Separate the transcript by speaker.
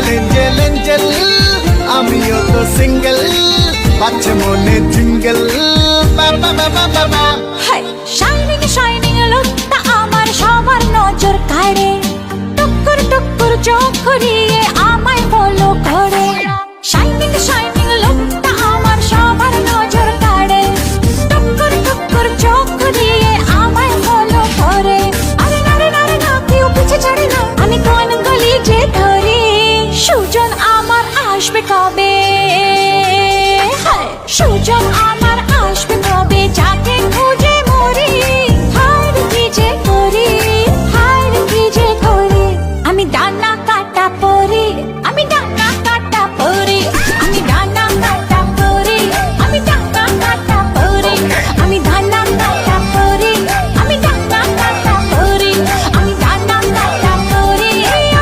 Speaker 1: Angel Angel আমিও তো single বাচ্চা মনে জিঙ্গেল বাবা বাবা বাবা
Speaker 2: হাই শাইনিং শাইনিং লুকটা আমার সবার নজর কাড়ে টুকুর টুকুর চোখ ঘুরিয়ে